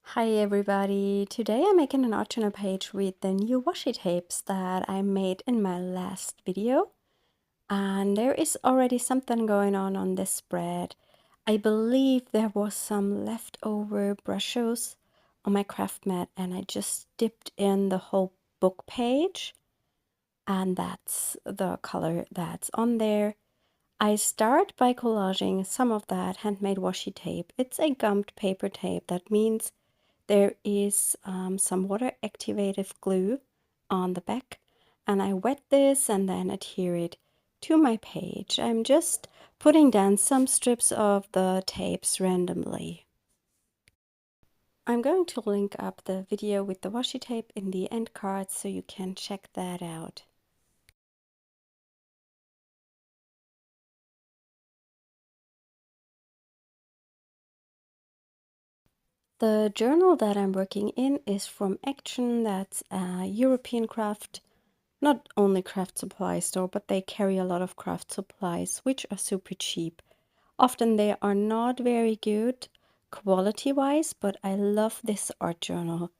Hi everybody! Today I'm making an art journal page with the new washi tapes that I made in my last video. And there is already something going on this spread. I believe there was some leftover Brushos on my craft mat and I just dipped in the whole book page. And that's the color that's on there. I start by collaging some of that handmade washi tape. It's a gummed paper tape. That means there is some water activated glue on the back, and I wet this and then adhere it to my page. I'm just putting down some strips of the tapes randomly. I'm going to link up the video with the washi tape in the end cards so you can check that out. The journal that I'm working in is from Action. That's a European craft, not only craft supply store, but they carry a lot of craft supplies, which are super cheap. Often they are not very good quality-wise, but I love this art journal.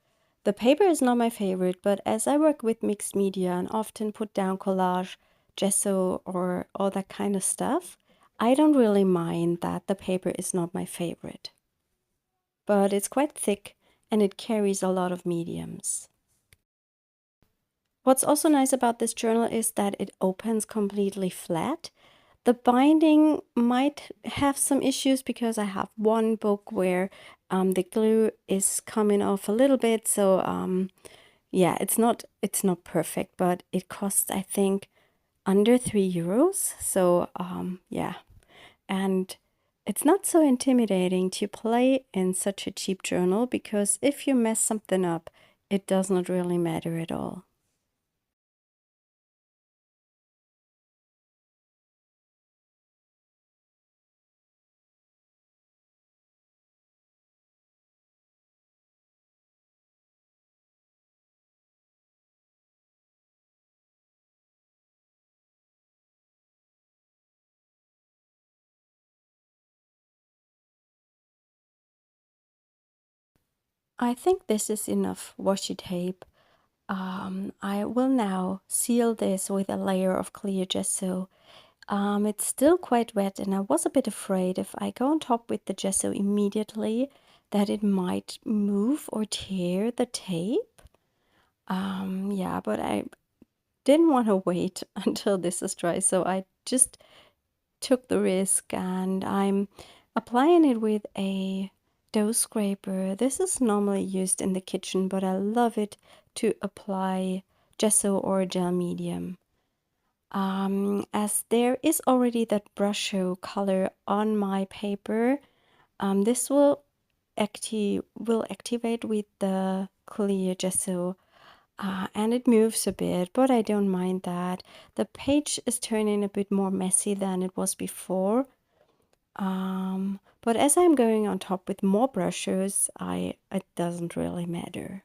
The paper is not my favorite, but as I work with mixed media and often put down collage, gesso, or all that kind of stuff, I don't really mind that the paper is not my favorite. But it's quite thick and it carries a lot of mediums. What's also nice about this journal is that it opens completely flat. The binding might have some issues because I have one book where the glue is coming off a little bit. So yeah, it's not perfect, but it costs, I think, under €3. So yeah, and it's not so intimidating to play in such a cheap journal because if you mess something up, it does not really matter at all. I think this is enough washi tape. I will now seal this with a layer of clear gesso. It's still quite wet and I was a bit afraid if I go on top with the gesso immediately that it might move or tear the tape. Yeah, but I didn't want to wait until this is dry, so I just took the risk and I'm applying it with a dough scraper. This is normally used in the kitchen, but I love it to apply gesso or gel medium. As there is already that Brusho color on my paper, this will activate with the clear gesso. And it moves a bit, but I don't mind that. The page is turning a bit more messy than it was before. But as I'm going on top with more brushes, it doesn't really matter.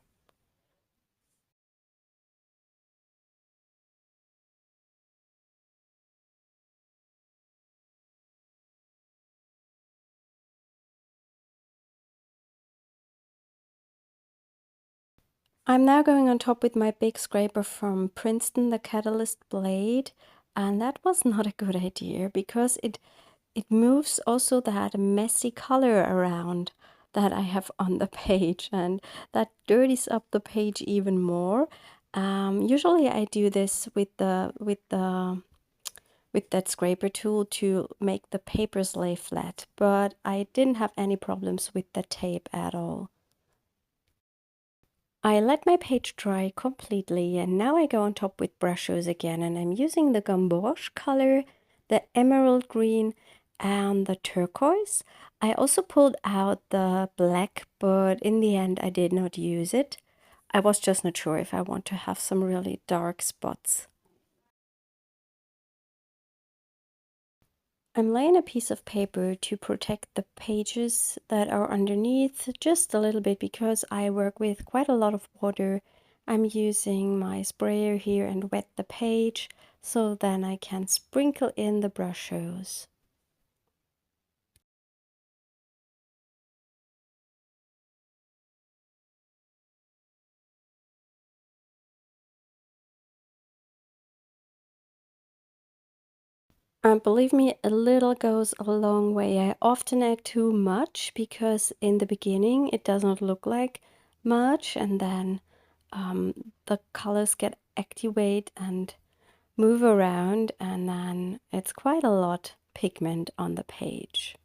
I'm now going on top with my big scraper from Princeton, the Catalyst blade, and that was not a good idea because it moves also that messy color around that I have on the page, and that dirties up the page even more. Usually I do this with that scraper tool to make the papers lay flat, but I didn't have any problems with the tape at all. I let my page dry completely and now I go on top with Brushos again, and I'm using the Gamboge color, the emerald green and the turquoise. I also pulled out the black, but in the end I did not use it. I was just not sure if I want to have some really dark spots. I'm laying a piece of paper to protect the pages that are underneath just a little bit because I work with quite a lot of water. I'm using my sprayer here and wet the page so then I can sprinkle in the Brushos. Believe me, a little goes a long way. I often add too much because in the beginning it doesn't look like much, and then the colors get activate and move around, and then it's quite a lot pigment on the page.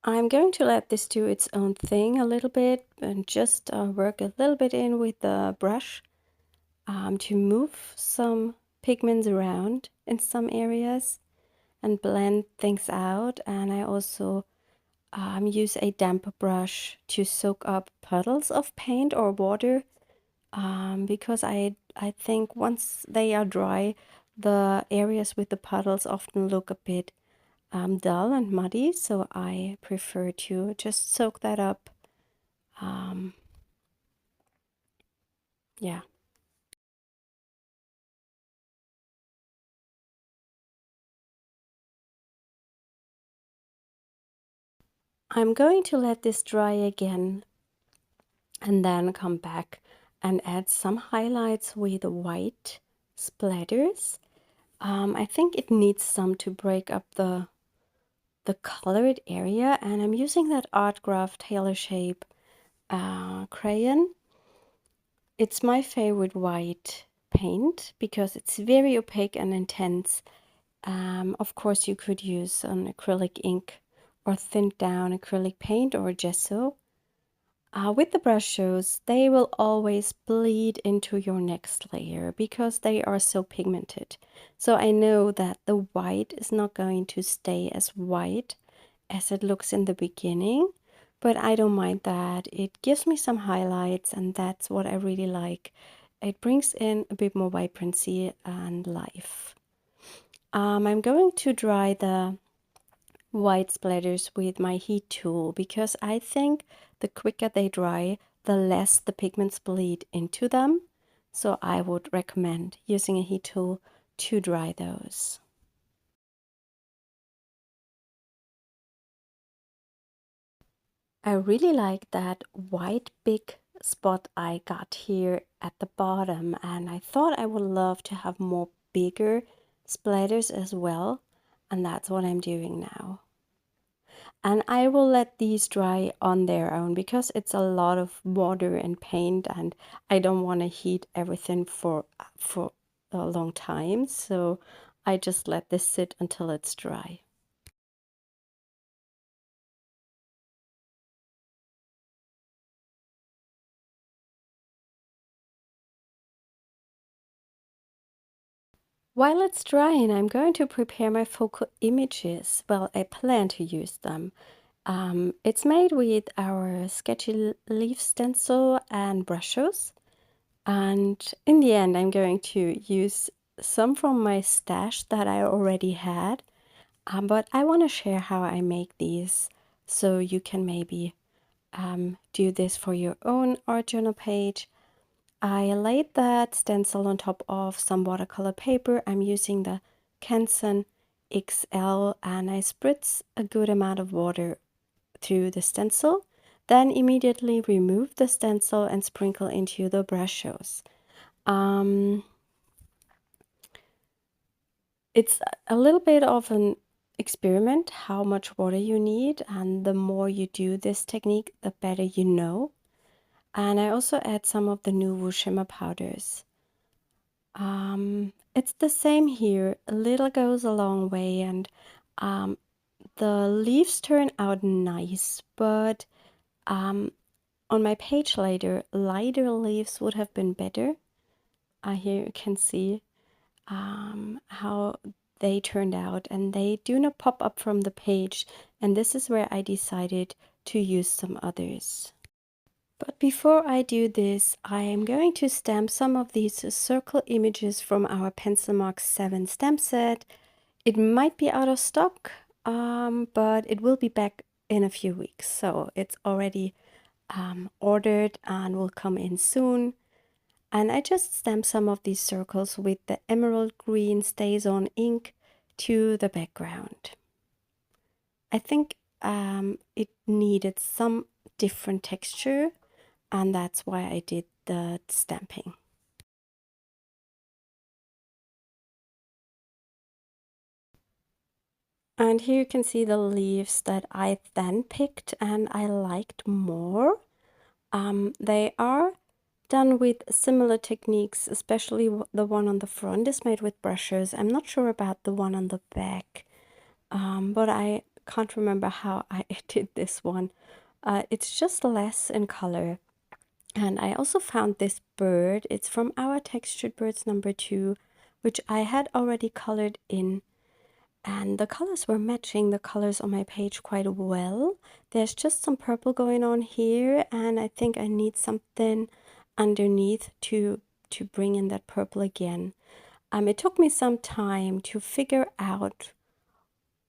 I'm going to let this do its own thing a little bit and just work a little bit in with the brush to move some pigments around in some areas and blend things out. And I also use a damper brush to soak up puddles of paint or water because I think once they are dry, the areas with the puddles often look a bit dull and muddy, so I prefer to just soak that up. Yeah. I'm going to let this dry again and then come back and add some highlights with white splatters. I think it needs some to break up the colored area, and I'm using that Art Graf Tailor Shape crayon. It's my favorite white paint because it's very opaque and intense. Of course, you could use an acrylic ink or thinned down acrylic paint or gesso. With the Brushos, they will always bleed into your next layer because they are so pigmented. So I know that the white is not going to stay as white as it looks in the beginning, but I don't mind that. It gives me some highlights, and that's what I really like. It brings in a bit more vibrancy and life. I'm going to dry the white splatters with my heat tool because I think the quicker they dry, the less the pigments bleed into them. So I would recommend using a heat tool to dry those. I really like that white big spot I got here at the bottom, and I thought I would love to have more bigger splatters as well, and that's what I'm doing now. And I will let these dry on their own because it's a lot of water and paint, and I don't want to heat everything for a long time, so I just let this sit until it's dry. While it's drying, I'm going to prepare my focal images. Well, I plan to use them. It's made with our Sketchy Leaves stencil and Brushos. And in the end, I'm going to use some from my stash that I already had. But I want to share how I make these so you can maybe do this for your own art journal page. I laid that stencil on top of some watercolor paper. I'm using the Canson XL, and I spritz a good amount of water through the stencil. Then immediately remove the stencil and sprinkle into the Brushos. It's a little bit of an experiment how much water you need, and the more you do this technique, the better you know. And I also add some of the Nuvo Shimmer Powders. It's the same here. A little goes a long way, and the leaves turn out nice, but on my page later, lighter leaves would have been better. Here you can see how they turned out, and they do not pop up from the page, and this is where I decided to use some others. But before I do this, I am going to stamp some of these circle images from our Pencil Mark 7 stamp set. It might be out of stock, but it will be back in a few weeks, so it's already ordered and will come in soon. And I just stamped some of these circles with the emerald green StazOn ink to the background. I think it needed some different texture, and that's why I did the stamping. And here you can see the leaves that I then picked and I liked more. They are done with similar techniques, especially the one on the front is made with brushes. I'm not sure about the one on the back, but I can't remember how I did this one. It's just less in color. And I also found this bird. It's from our Textured Birds #2, which I had already colored in. And the colors were matching the colors on my page quite well. There's just some purple going on here, and I think I need something underneath to bring in that purple again. It took me some time to figure out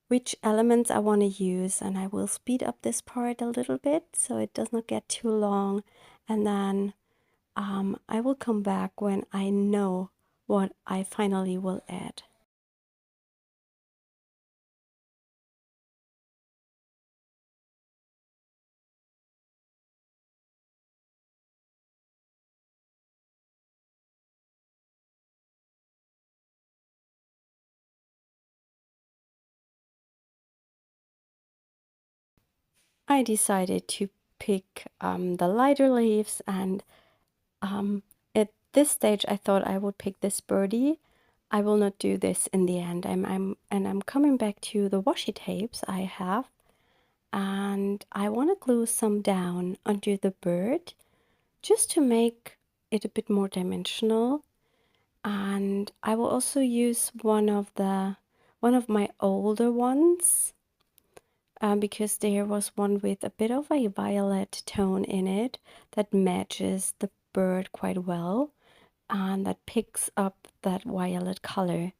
which elements I want to use, and I will speed up this part a little bit so it does not get too long, and then I will come back when I know what I finally will add. I decided to pick the lighter leaves, and at this stage I thought I would pick this birdie. I will not do this in the end. I'm coming back to the washi tapes I have, and I want to glue some down onto the bird just to make it a bit more dimensional. And I will also use one of my older ones, because there was one with a bit of a violet tone in it that matches the bird quite well and that picks up that violet color.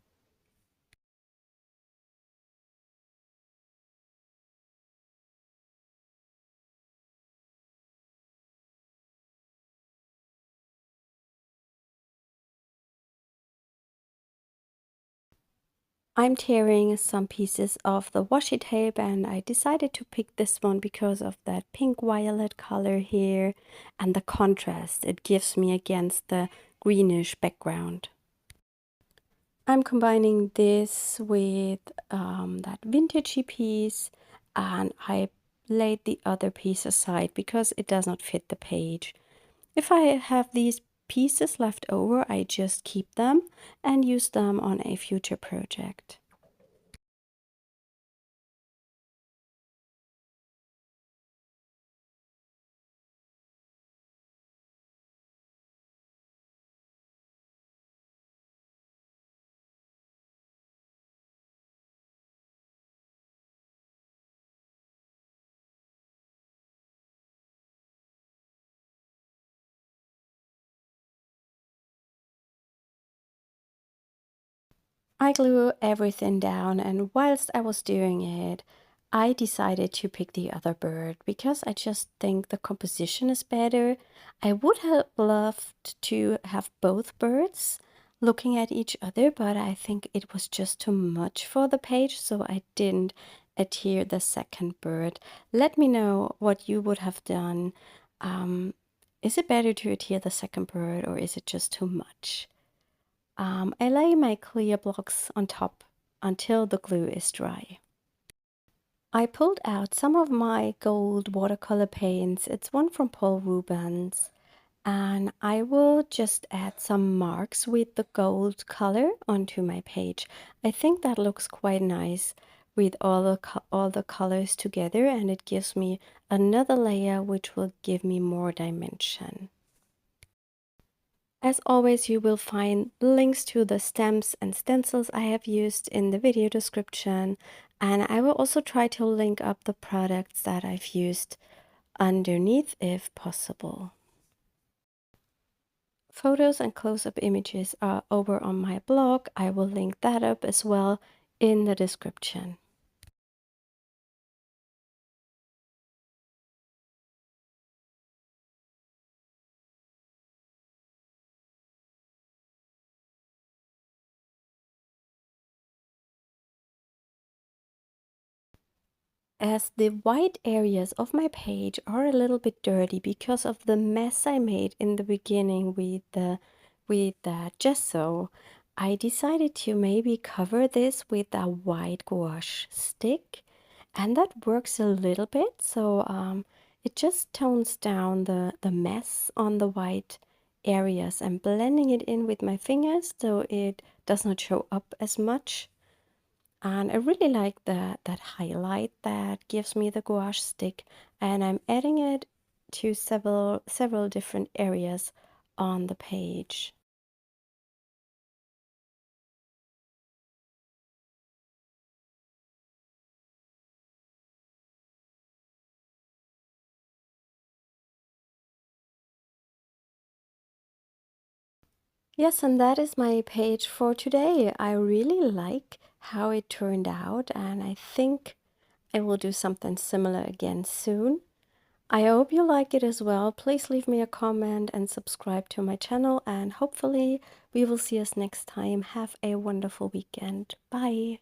I'm tearing some pieces of the washi tape, and I decided to pick this one because of that pink violet color here and the contrast it gives me against the greenish background. I'm combining this with that vintagey piece, and I laid the other piece aside because it does not fit the page. If I have these pieces left over, I just keep them and use them on a future project. I glue everything down, and whilst I was doing it, I decided to pick the other bird because I just think the composition is better. I would have loved to have both birds looking at each other, but I think it was just too much for the page, so I didn't adhere the second bird. Let me know what you would have done. Is it better to adhere the second bird, or is it just too much? I lay my clear blocks on top until the glue is dry. I pulled out some of my gold watercolor paints. It's one from Paul Rubens. And I will just add some marks with the gold color onto my page. I think that looks quite nice with all the colors together, and it gives me another layer which will give me more dimension. As always, you will find links to the stamps and stencils I have used in the video description, and I will also try to link up the products that I've used underneath if possible. Photos and close-up images are over on my blog. I will link that up as well in the description. as the white areas of my page are a little bit dirty because of the mess I made in the beginning with the gesso, I decided to maybe cover this with a white gouache stick, and that works a little bit. So it just tones down the mess on the white areas. I'm blending it in with my fingers so it does not show up as much. And I really like that highlight that gives me the gouache stick, and I'm adding it to several different areas on the page. Yes, and that is my page for today. I really like how it turned out, and I think I will do something similar again soon. I hope you like it as well. Please leave me a comment and subscribe to my channel, and hopefully we will see us next time. Have a wonderful weekend. Bye.